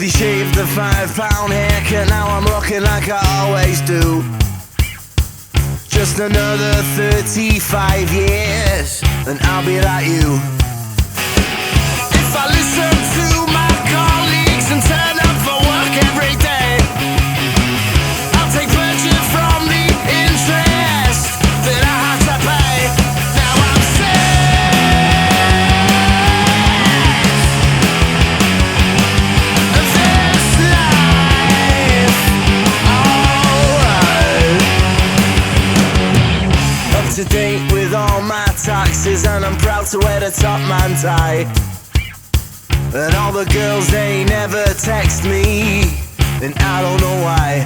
They shaved the £5 haircut, now I'm rocking like I always do. Just another 35 years, and I'll be like you. If I listen to my colleagues and turn up for work every day, I'll take pleasure from the interest that I have to pay. Now I'm sick of this life. Alright. Up to date with all my taxes, and I'm proud to wear the top man tie. And all the girls, they never text me, and I don't know why.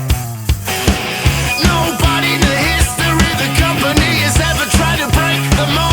Nobody in the history of the company has ever tried to break the mold.